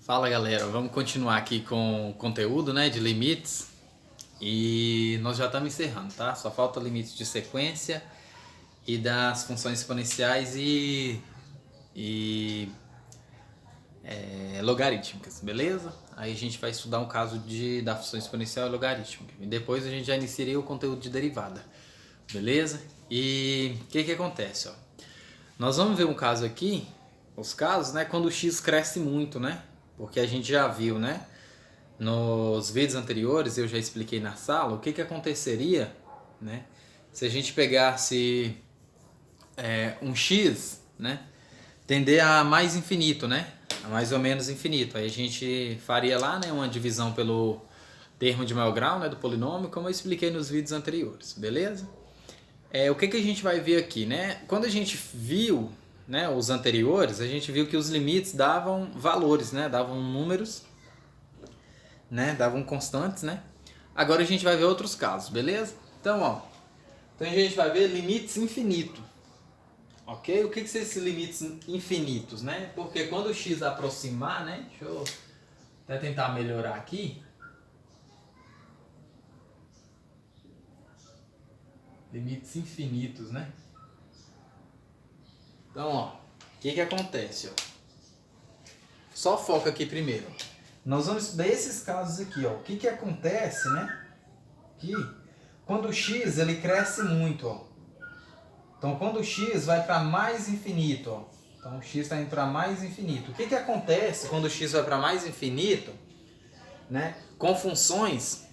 Fala galera, vamos continuar aqui com o conteúdo, né, de limites e nós já estamos encerrando, tá? Só falta limites de sequência e das funções exponenciais e logarítmicas, beleza? Aí a gente vai estudar um caso da função exponencial e logarítmica e depois a gente já iniciaria o conteúdo de derivada, beleza? E o que acontece, ó? Nós vamos ver um caso aqui, os casos, né, quando o x cresce muito, né? Porque a gente já viu, né? Nos vídeos anteriores, eu já expliquei na sala o que aconteceria, né? Se a gente pegasse um x, né? Tender a mais infinito, né? A mais ou menos infinito. Aí a gente faria lá, né, uma divisão pelo termo de maior grau, né, do polinômio, como eu expliquei nos vídeos anteriores, beleza? O que a gente vai ver aqui, né? Quando a gente viu, né, os anteriores, a gente viu que os limites davam valores, né? Davam números, né? Davam constantes, né? Agora a gente vai ver outros casos, beleza? Então, ó, então a gente vai ver limites infinitos, ok? O que são esses limites infinitos, né? Porque quando o x aproximar, né? Deixa eu até tentar melhorar aqui. Limites infinitos, né? Então, ó, o que acontece, ó? Só foca aqui primeiro. Nós vamos estudar esses casos aqui, ó. O que acontece, né? Que quando o x ele cresce muito, ó. Então, quando o x vai para mais infinito, ó. Então, o x está indo para mais infinito. O que acontece quando o x vai para mais infinito, né? Com funções,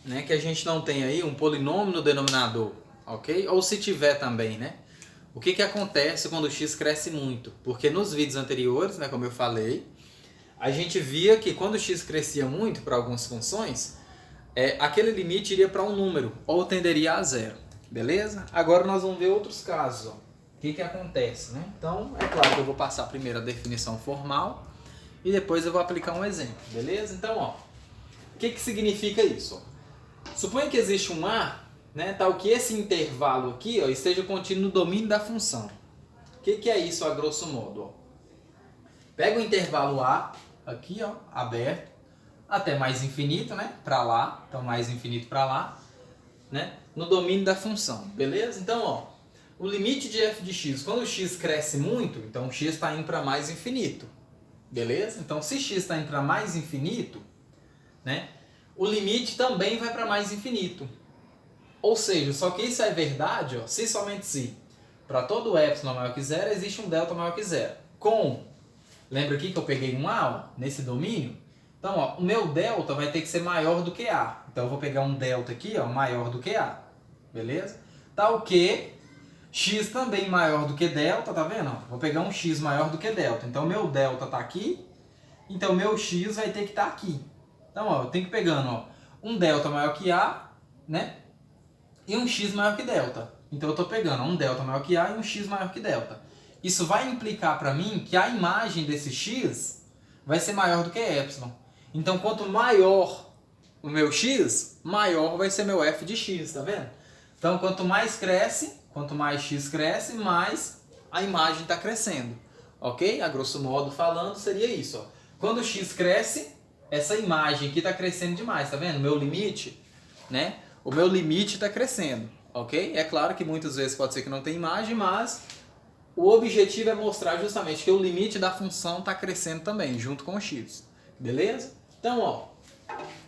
né, que a gente não tem aí um polinômio no denominador, ok? Ou se tiver também, né? O que acontece quando o x cresce muito? Porque nos vídeos anteriores, né, como eu falei, a gente via que quando o x crescia muito para algumas funções, aquele limite iria para um número, ou tenderia a zero, beleza? Agora nós vamos ver outros casos, ó. O que acontece, né? Então, é claro que eu vou passar primeiro a definição formal e depois eu vou aplicar um exemplo, beleza? Então, ó, o que significa isso? Ó? Suponha que existe um A, né, tal que esse intervalo aqui, ó, esteja contido no domínio da função. O que é isso a grosso modo? Ó? Pega o intervalo A, aqui, ó, aberto, até mais infinito, né, para lá, então mais infinito para lá, né, no domínio da função, beleza? Então, ó, o limite de f de x, quando o x cresce muito, então o x está indo para mais infinito, beleza? Então, se x está indo para mais infinito, né, o limite também vai para mais infinito. Ou seja, só que isso é verdade, ó, se somente se para todo epsilon maior que zero existe um delta maior que zero. Lembra aqui que eu peguei um A, ó, nesse domínio? Então, ó, o meu delta vai ter que ser maior do que A. Então, eu vou pegar um delta aqui, ó, maior do que A. Beleza? Tal que x também maior do que delta, tá vendo? Vou pegar um x maior do que delta. Então, meu delta tá aqui. Então, meu x vai ter que estar aqui. Então, ó, eu tenho que ir pegando, ó, um delta maior que A, né? E um x maior que delta. Então, eu estou pegando um delta maior que A e um x maior que delta. Isso vai implicar para mim que a imagem desse x vai ser maior do que epsilon. Então, quanto maior o meu x, maior vai ser meu f de x, tá vendo? Então, quanto mais x cresce, mais a imagem está crescendo. Ok? A grosso modo falando, seria isso. Ó. Quando o x cresce, essa imagem aqui está crescendo demais, tá vendo? Meu limite, né? O meu limite está crescendo, ok? É claro que muitas vezes pode ser que não tenha imagem, mas o objetivo é mostrar justamente que o limite da função está crescendo também, junto com o x, beleza? Então, ó,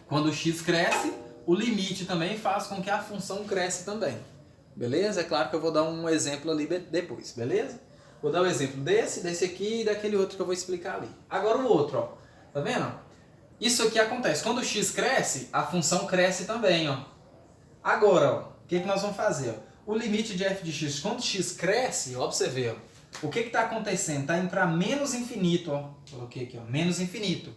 quando o x cresce, o limite também faz com que a função cresça também, beleza? É claro que eu vou dar um exemplo ali depois, beleza? Vou dar um exemplo desse aqui e daquele outro que eu vou explicar ali. Agora o outro, ó, tá vendo? Isso aqui acontece, quando o x cresce, a função cresce também, ó. Agora, ó, o que nós vamos fazer? Ó? O limite de f de x, quando x cresce, ó, pra você ver, ó, o que está acontecendo? Está indo para menos infinito, ó. Coloquei aqui, ó, menos infinito.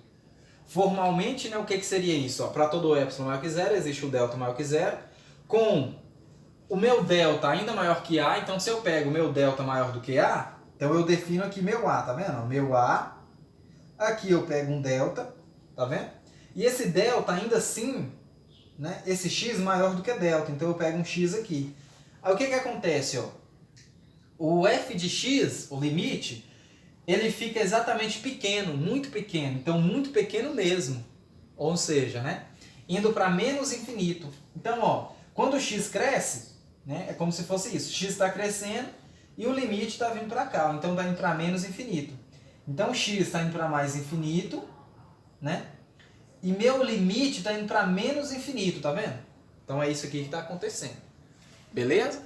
Formalmente, né, o que seria isso? Para todo epsilon maior que zero, existe o delta maior que zero. Com o meu delta ainda maior que A, então se eu pego o meu delta maior do que A, então eu defino aqui meu A, tá vendo? Meu A, aqui eu pego um delta, tá vendo? E esse delta ainda assim, né, esse x maior do que delta, então eu pego um x aqui. Aí o que acontece? Ó? O f de x, o limite, ele fica exatamente pequeno, muito pequeno. Então, muito pequeno mesmo. Ou seja, né? Indo para menos infinito. Então, ó, quando o x cresce, né, é como se fosse isso. X está crescendo e o limite está vindo para cá. Então, está indo para menos infinito. Então, x está indo para mais infinito, né? E meu limite está indo para menos infinito, tá vendo? Então, é isso aqui que está acontecendo. Beleza?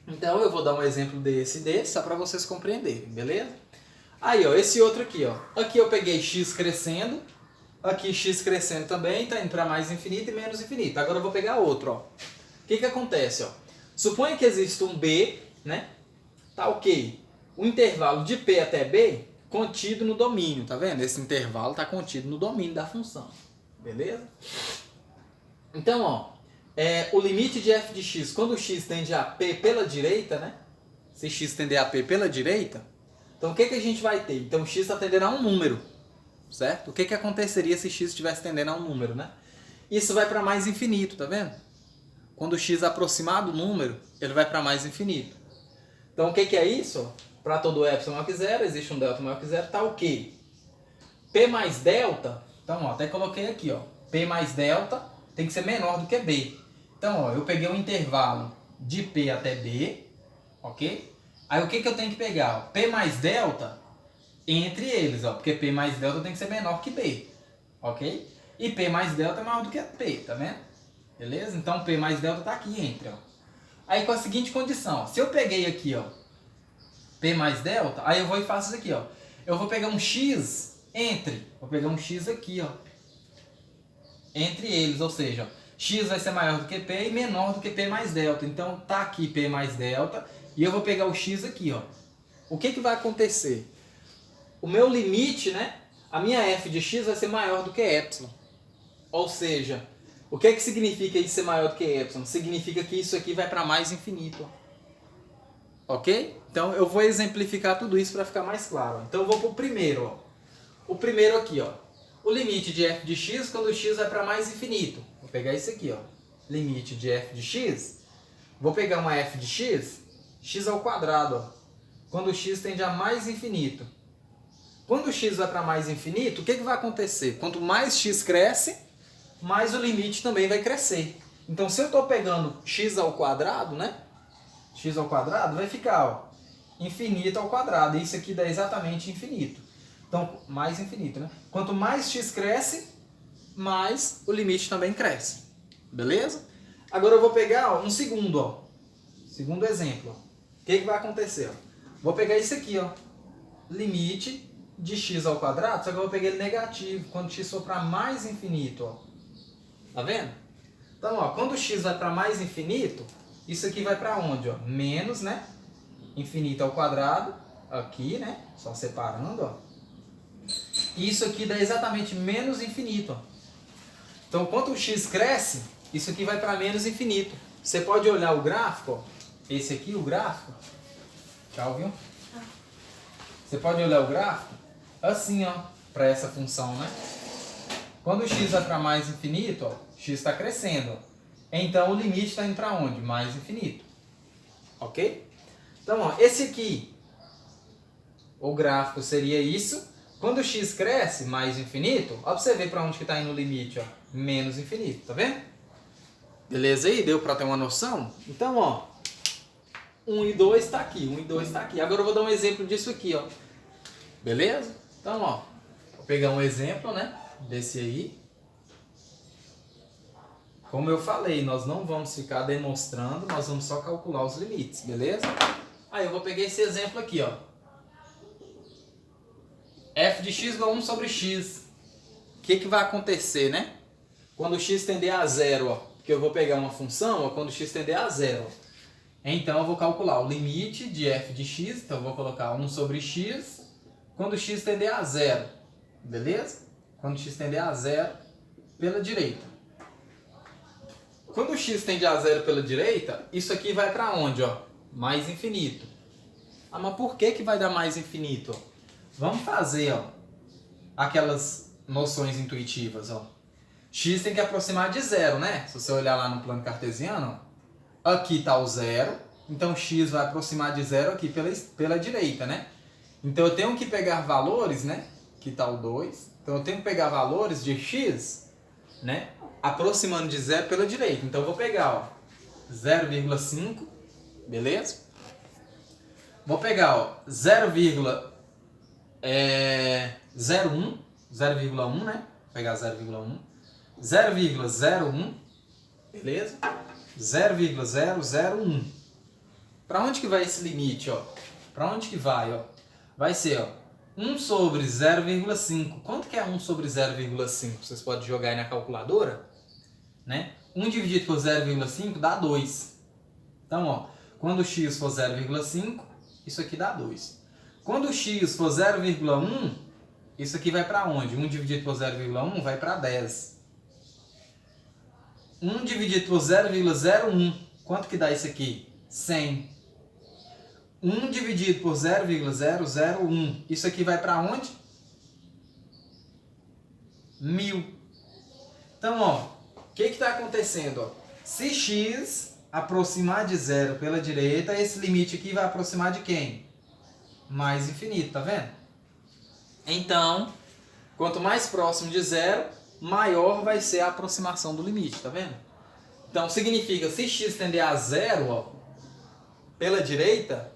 Então, eu vou dar um exemplo desse, só para vocês compreenderem, beleza? Aí, ó, esse outro aqui, ó. Aqui eu peguei x crescendo, aqui x crescendo também, está indo para mais infinito e menos infinito. Agora eu vou pegar outro, ó. O que que acontece, ó? Suponha que existe um b, né? Tá ok. O intervalo de p até b contido no domínio, tá vendo? Esse intervalo está contido no domínio da função, beleza? Então, ó, o limite de f de x, quando o x tende a p pela direita, né? Se x tender a p pela direita, então o que que a gente vai ter? Então, x está tendendo a um número, certo? O que que aconteceria se x estivesse tendendo a um número, né? Isso vai para mais infinito, tá vendo? Quando o x aproximar do número, ele vai para mais infinito. Então, o que que é isso? Para todo epsilon maior que zero, existe um delta maior que zero, tá ok. P mais delta, então, ó, até coloquei aqui, ó. P mais delta tem que ser menor do que B. Então, ó, eu peguei um intervalo de P até B, ok? Aí, o que que eu tenho que pegar? Ó, P mais delta entre eles, ó, porque P mais delta tem que ser menor que B, ok? E P mais delta é maior do que P, tá vendo? Beleza? Então, P mais delta tá aqui entre, ó. Aí, com a seguinte condição, ó, se eu peguei aqui, ó, P mais delta, aí eu vou e faço isso aqui, ó. Eu vou pegar um X entre, vou pegar um X aqui, ó, entre eles, ou seja, X vai ser maior do que P e menor do que P mais delta. Então, tá aqui P mais delta e eu vou pegar o X aqui, ó. O que que vai acontecer? O meu limite, né, a minha f de x vai ser maior do que epsilon. Ou seja, o que que significa isso ser maior do que epsilon? Significa que isso aqui vai para mais infinito, ó. Ok? Então, eu vou exemplificar tudo isso para ficar mais claro. Então, eu vou para o primeiro, ó. O primeiro aqui, ó. O limite de f de x quando o x vai para mais infinito. Vou pegar isso aqui, ó. Limite de f de x. Vou pegar uma f de x, x ao quadrado, ó. Quando o x tende a mais infinito. Quando o x vai para mais infinito, o que que vai acontecer? Quanto mais x cresce, mais o limite também vai crescer. Então, se eu estou pegando x ao quadrado, né? X ao quadrado vai ficar, ó, infinito ao quadrado. Isso aqui dá exatamente infinito. Então, mais infinito, né? Quanto mais x cresce, mais o limite também cresce. Beleza? Agora eu vou pegar, ó, um segundo, ó. Segundo exemplo. Ó. O que que vai acontecer? Ó? Vou pegar isso aqui, ó. Limite de x ao quadrado, só que eu vou pegar ele negativo. Quando x for para mais infinito, ó. Tá vendo? Então, ó, quando o x vai para mais infinito, isso aqui vai para onde, ó? Menos, né? Infinito ao quadrado. Aqui, né? Só separando, ó. E isso aqui dá exatamente menos infinito, ó. Então, quanto o x cresce, isso aqui vai para menos infinito. Você pode olhar o gráfico, ó. Esse aqui, o gráfico. Tchau, viu? Você pode olhar o gráfico assim, ó. Para essa função, né? Quando o x vai para mais infinito, ó. X está crescendo, ó. Então, o limite está indo para onde? Mais infinito. Ok? Então, ó, esse aqui, o gráfico seria isso. Quando o x cresce, mais infinito, ó, pra você ver para onde que está indo o limite, ó. Menos infinito, tá vendo? Beleza aí? Deu para ter uma noção? Então, ó, 1 e 2 está aqui, 1 e 2 está aqui. Agora eu vou dar um exemplo disso aqui, ó. Beleza? Então, ó, vou pegar um exemplo, né, desse aí. Como eu falei, nós não vamos ficar demonstrando, nós vamos só calcular os limites, beleza? Aí eu vou pegar esse exemplo aqui, ó. F de x igual a 1 sobre x. O que que vai acontecer, né? Quando x tender a zero, ó. Porque eu vou pegar uma função, ó, quando x tender a zero. Ó. Então eu vou calcular o limite de f de x, então eu vou colocar 1 sobre x, quando x tender a zero. Beleza? Quando x tender a zero pela direita. Quando o x tende a zero pela direita, isso aqui vai para onde, ó? Mais infinito. Ah, mas por que que vai dar mais infinito? Ó? Vamos fazer, ó, aquelas noções intuitivas, ó. X tem que aproximar de zero, né? Se você olhar lá no plano cartesiano, ó, aqui está o zero, então x vai aproximar de zero aqui pela direita, né? Então eu tenho que pegar valores, né? Que tá o 2. Então eu tenho que pegar valores de x, né? Aproximando de zero pela direita. Então eu vou pegar, ó, 0,5, beleza? Vou pegar, ó, 0,01, né? Vou pegar 0,1. 0,01, beleza? 0,001. Para onde que vai esse limite, ó? Para onde que vai, ó? Vai ser, ó, 1 sobre 0,5. Quanto que é 1 sobre 0,5? Vocês podem jogar aí na calculadora, né? 1 dividido por 0,5 dá 2. Então, ó, quando x for 0,5, isso aqui dá 2. Quando x for 0,1, isso aqui vai para onde? 1 dividido por 0,1 vai para 10. 1 dividido por 0,01, quanto que dá isso aqui? 100. 1 dividido por 0,001, isso aqui vai para onde? 1000. Então, ó, o que está acontecendo? Ó? Se x aproximar de zero pela direita, esse limite aqui vai aproximar de quem? Mais infinito, tá vendo? Então, quanto mais próximo de zero, maior vai ser a aproximação do limite, tá vendo? Então, significa, se x tender a zero, ó, pela direita,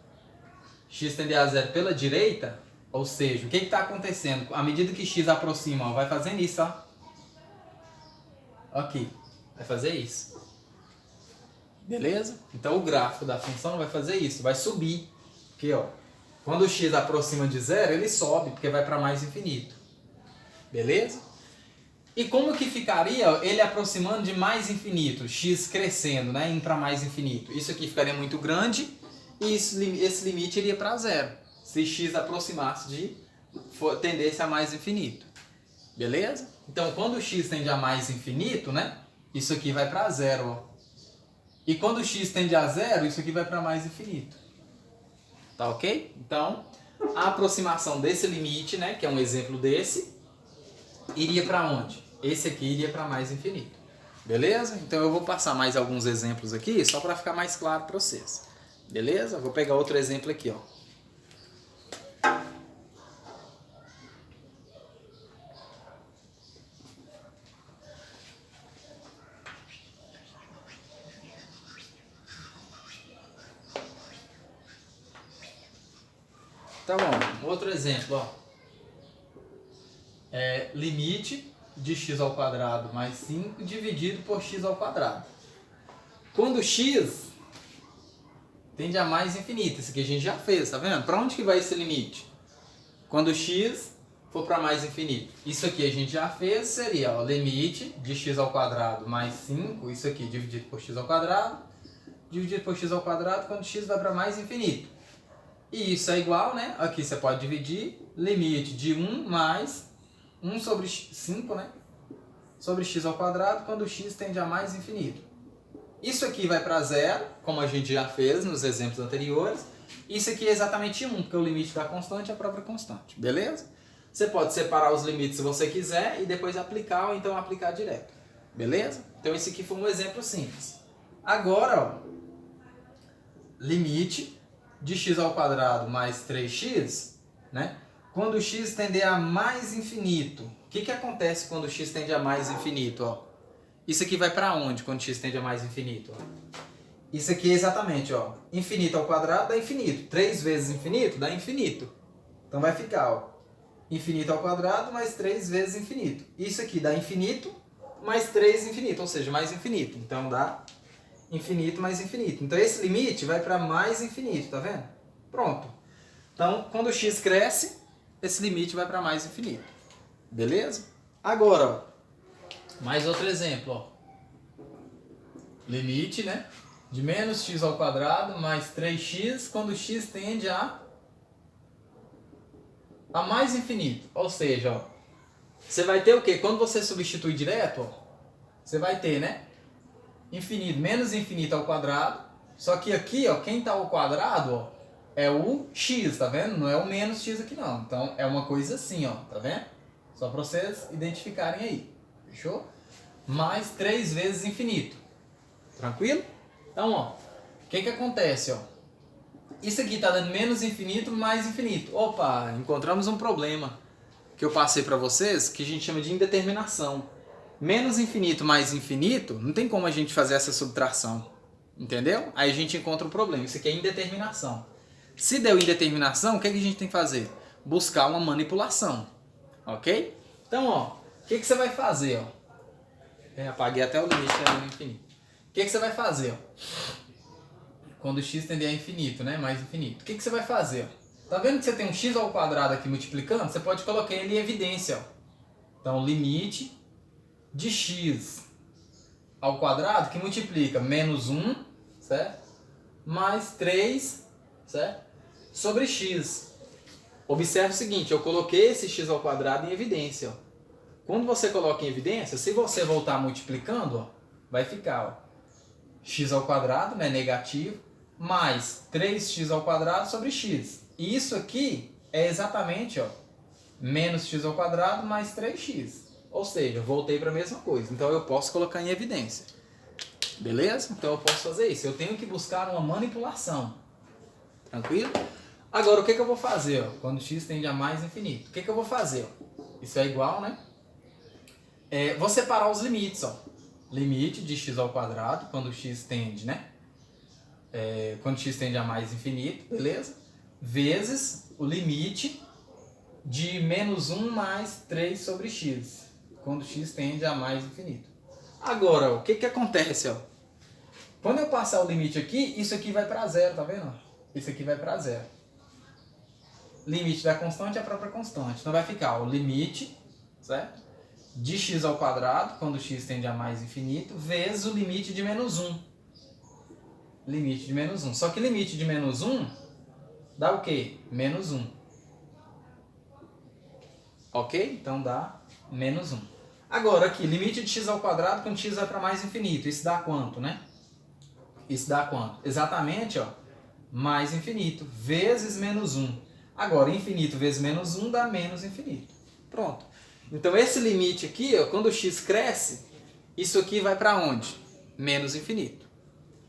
x tender a zero pela direita, ou seja, o que está acontecendo? À medida que x aproxima, ó, vai fazendo isso, ó. Aqui, vai fazer isso. Beleza? Então o gráfico da função vai fazer isso, vai subir. Porque, ó, quando o x aproxima de zero, ele sobe, porque vai para mais infinito. Beleza? E como que ficaria ele aproximando de mais infinito? X crescendo, né? Indo para mais infinito. Isso aqui ficaria muito grande e esse limite iria para zero. Se x aproximasse tendesse a mais infinito. Beleza? Então quando o x tende a mais infinito, né? Isso aqui vai para zero, ó. E quando o x tende a zero, isso aqui vai para mais infinito. Tá ok? Então, a aproximação desse limite, né, que é um exemplo desse, iria para onde? Esse aqui iria para mais infinito. Beleza? Então eu vou passar mais alguns exemplos aqui, só para ficar mais claro para vocês. Beleza? Vou pegar outro exemplo aqui, ó. Tá bom, outro exemplo, ó. Limite de x ao quadrado mais 5 dividido por x ao quadrado. Quando x tende a mais infinito, isso aqui a gente já fez, tá vendo? Para onde que vai esse limite? Quando x for para mais infinito. Isso aqui a gente já fez, seria, ó, limite de x ao quadrado mais 5, isso aqui dividido por x ao quadrado, dividido por x ao quadrado quando x vai para mais infinito. E isso é igual, né? Aqui você pode dividir limite de 1 mais 1 sobre 5, né? Sobre x ao quadrado quando x tende a mais infinito. Isso aqui vai para zero, como a gente já fez nos exemplos anteriores. Isso aqui é exatamente 1, porque o limite da constante é a própria constante. Beleza? Você pode separar os limites se você quiser e depois aplicar ou então aplicar direto. Beleza? Então esse aqui foi um exemplo simples. Agora, ó, limite de x ao quadrado mais 3x, né? Quando x tender a mais infinito. O que acontece quando x tende a mais infinito? Ó? Isso aqui vai para onde quando x tende a mais infinito? Ó? Isso aqui é exatamente, ó, infinito ao quadrado dá infinito. 3 vezes infinito dá infinito. Então vai ficar, ó, infinito ao quadrado mais 3 vezes infinito. Isso aqui dá infinito mais 3 infinito, ou seja, mais infinito. Então dá infinito mais infinito. Então esse limite vai para mais infinito, tá vendo? Pronto. Então, quando o x cresce, esse limite vai para mais infinito. Beleza? Agora, ó, mais outro exemplo, ó. Limite, né, de menos x ao quadrado mais 3x quando x tende a mais infinito. Ou seja, ó, você vai ter o quê? Quando você substitui direto, ó, você vai ter, né, infinito menos infinito ao quadrado. Só que aqui, ó, quem tá ao quadrado, ó, é o x, tá vendo? Não é o menos x aqui não. Então é uma coisa assim, ó, tá vendo? Só para vocês identificarem aí. Fechou? Mais 3 vezes infinito. Tranquilo? Então, ó, o que acontece, ó? Isso aqui está dando menos infinito mais infinito. Opa, encontramos um problema que eu passei para vocês, que a gente chama de indeterminação. Menos infinito mais infinito, não tem como a gente fazer essa subtração. Entendeu? Aí a gente encontra um problema. Isso aqui é indeterminação. Se deu indeterminação, o que, é que a gente tem que fazer? Buscar uma manipulação. Ok? Então, ó, o que, que você vai fazer? Ó? Apaguei até o limite do infinito. O que, que você vai fazer? Ó? Quando x tender a infinito, né? Mais infinito. O que, que você vai fazer? Ó? Tá vendo que você tem um x ao quadrado aqui multiplicando? Você pode colocar ele em evidência. Ó. Então, limite de x ao quadrado que multiplica menos 1, certo? Mais 3, certo? Sobre x. Observe o seguinte, eu coloquei esse x ao quadrado em evidência. Ó. Quando você coloca em evidência, se você voltar multiplicando, ó, vai ficar ó, x ao quadrado, né, negativo, mais 3x ao quadrado sobre x. E isso aqui é exatamente ó, menos x ao quadrado mais 3x. Ou seja, eu voltei para a mesma coisa. Então eu posso colocar em evidência. Beleza? Então eu posso fazer isso. Eu tenho que buscar uma manipulação. Tranquilo? Agora o que, que eu vou fazer? Ó? Quando x tende a mais infinito. O que, que eu vou fazer? Ó? Isso é igual, né? Vou separar os limites. Ó. Limite de x ao quadrado, quando x tende, né? Quando x tende a mais infinito, beleza? Vezes o limite de menos 1 mais 3 sobre x, quando x tende a mais infinito. Agora, ó, o que, que acontece? Ó? Quando eu passar o limite aqui, isso aqui vai para zero, tá vendo? Isso aqui vai para zero. Limite da constante é a própria constante. Então vai ficar o limite, certo? De x ao quadrado, quando x tende a mais infinito, vezes o limite de menos 1. Limite de menos 1. Só que limite de menos 1 dá o quê? Menos 1. Ok? Então dá menos 1. Agora aqui, limite de x ao quadrado quando x vai para mais infinito. Isso dá quanto, né? Isso dá quanto? Exatamente, ó, mais infinito vezes menos 1. Agora, infinito vezes menos 1 dá menos infinito. Pronto. Então esse limite aqui, ó, quando o x cresce, isso aqui vai para onde? Menos infinito.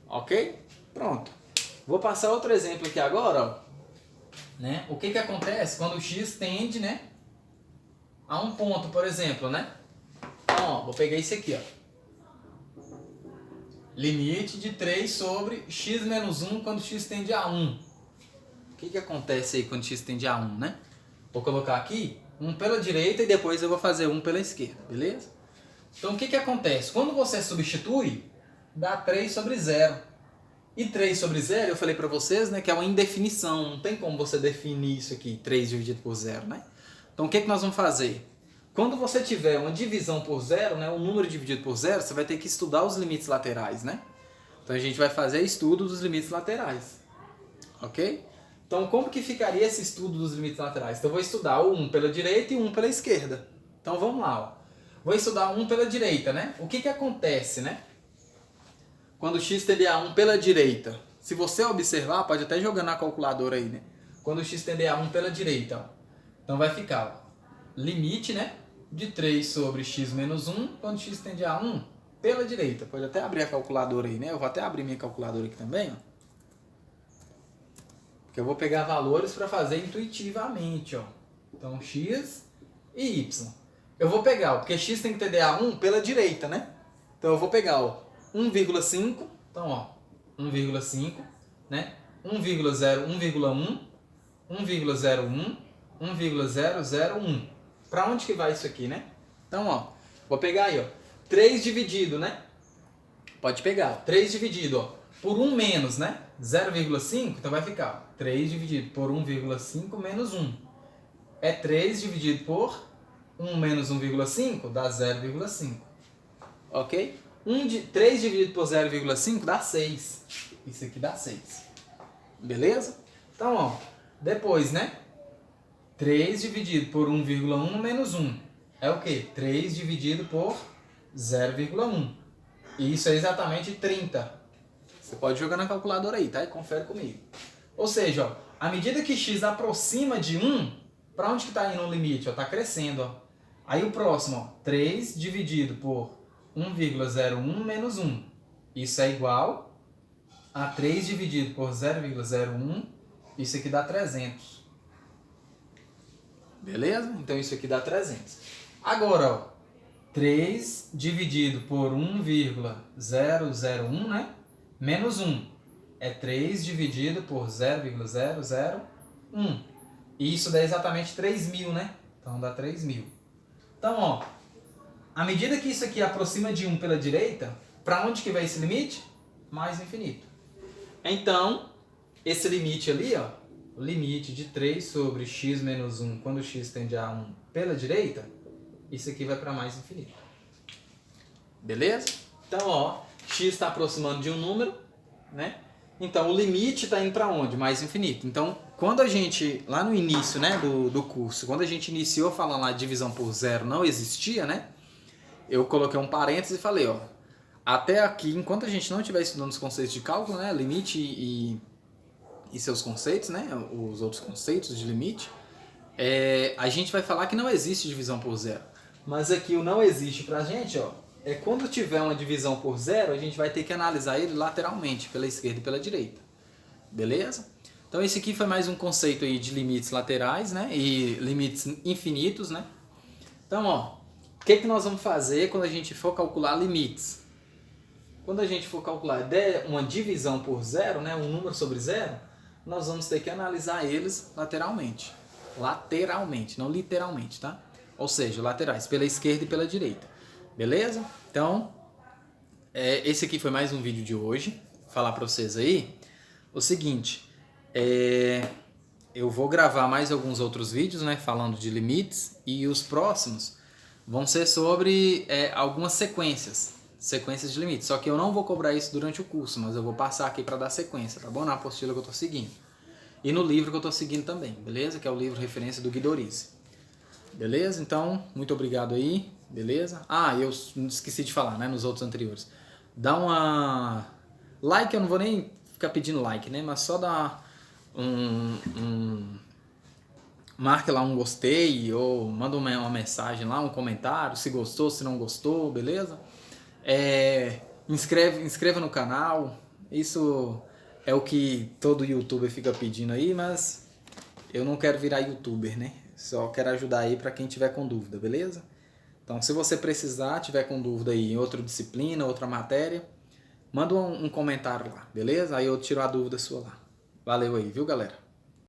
Ok? Pronto. Vou passar outro exemplo aqui agora. Ó. Né? O que, que acontece quando o x tende, né, a um ponto, por exemplo, né? Então, ó, vou pegar esse aqui, ó. Limite de 3 sobre x menos 1 quando x tende a 1. O que, que acontece aí quando x tende a 1, né? Vou colocar aqui 1 pela direita e depois eu vou fazer 1 pela esquerda, beleza? Então, o que, que acontece? Quando você substitui, dá 3 sobre 0. E 3 sobre 0, eu falei para vocês, né, que é uma indefinição. Não tem como você definir isso aqui, 3 dividido por 0, né? Então, o que, que nós vamos fazer? Quando você tiver uma divisão por 0, né, um número dividido por 0, você vai ter que estudar os limites laterais, né? Então, a gente vai fazer estudo dos limites laterais. Ok? Então, como que ficaria esse estudo dos limites laterais? Então, eu vou estudar o 1 pela direita e o 1 pela esquerda. Então, vamos lá. Ó. Vou estudar 1 pela direita, né? O que, que acontece, né? Quando x tender a 1 pela direita. Se você observar, pode até jogar na calculadora aí, né? Quando x tender a 1 pela direita, ó. Então vai ficar ó, limite, né? De 3 sobre x menos 1, quando x tende a 1 pela direita. Pode até abrir a calculadora aí, né? Eu vou até abrir minha calculadora aqui também, ó. Porque eu vou pegar valores para fazer intuitivamente, ó. Então x e y. Eu vou pegar, ó, porque x tem que tender a 1 pela direita, né? Então eu vou pegar, ó. 1,5, então ó, 1,5, né? 1,0, 1,1, 1,01, 1,001. Para onde que vai isso aqui, né? Então, ó, vou pegar aí, ó, 3 dividido, né? Pode pegar, 3 dividido, ó, por 1 menos, né? 0,5, então vai ficar ó, 3 dividido por 1,5 menos 1. É 3 dividido por 1 menos 1,5 dá 0,5. Ok? 3 dividido por 0,5 dá 6. Isso aqui dá 6. Beleza? Então, ó, depois, né? 3 dividido por 1,1 menos 1. É o quê? 3 dividido por 0,1. E isso é exatamente 30. Você pode jogar na calculadora aí, tá? E confere comigo. Ou seja, ó, à medida que x aproxima de 1, para onde que está indo o limite? Está crescendo. Ó. Aí o próximo, ó, 3 dividido por 1,01 menos 1. Isso é igual a 3 dividido por 0,01 Isso aqui dá 300. Beleza? Então isso aqui dá 300. Agora, ó, 3 dividido por 1,001, né? Menos 1. É 3 dividido por 0,001. E isso dá exatamente 3.000, né? Então dá 3.000. Então, ó, à medida que isso aqui aproxima de 1 pela direita, para onde que vai esse limite? Mais infinito. Então, esse limite ali, ó, o limite de 3 sobre x menos 1, quando x tende a 1 pela direita, isso aqui vai para mais infinito. Beleza? Então, ó, x está aproximando de um número, né? Então, o limite está indo para onde? Mais infinito. Então, quando a gente, lá no início, né, do curso, quando a gente iniciou falando lá de divisão por zero não existia, né? Eu coloquei um parênteses e falei, ó, até aqui, enquanto a gente não estiver estudando os conceitos de cálculo, né, limite e seus conceitos, né, os outros conceitos de limite, a gente vai falar que não existe divisão por zero. Mas aqui o não existe pra gente, ó, é quando tiver uma divisão por zero, a gente vai ter que analisar ele lateralmente, pela esquerda e pela direita. Beleza? Então esse aqui foi mais um conceito aí de limites laterais, né, e limites infinitos, né. Então, ó, o que nós vamos fazer quando a gente for calcular limites? Quando a gente for calcular uma divisão por zero, né, um número sobre zero, nós vamos ter que analisar eles lateralmente. Lateralmente, não literalmente, tá? Ou seja, laterais, pela esquerda e pela direita. Beleza? Então, esse aqui foi mais um vídeo de hoje. Vou falar para vocês aí o seguinte, eu vou gravar mais alguns outros vídeos, né, falando de limites, e os próximos vão ser sobre algumas sequências de limites. Só que eu não vou cobrar isso durante o curso, mas eu vou passar aqui para dar sequência, tá bom? Na apostila que eu estou seguindo. E no livro que eu estou seguindo também, beleza? Que é o livro referência do Guidorize. Beleza? Então, muito obrigado aí, beleza? Ah, eu esqueci de falar, né, nos outros anteriores. Dá uma like, eu não vou nem ficar pedindo like, né? Mas só dá marque lá um gostei, ou manda uma mensagem lá, um comentário, se gostou, se não gostou, beleza? Inscreva no canal, isso é o que todo youtuber fica pedindo aí, mas eu não quero virar youtuber, né? Só quero ajudar aí para quem tiver com dúvida, beleza? Então, se você precisar, tiver com dúvida aí em outra disciplina, outra matéria, manda um comentário lá, beleza? Aí eu tiro a dúvida sua lá. Valeu aí, viu, galera?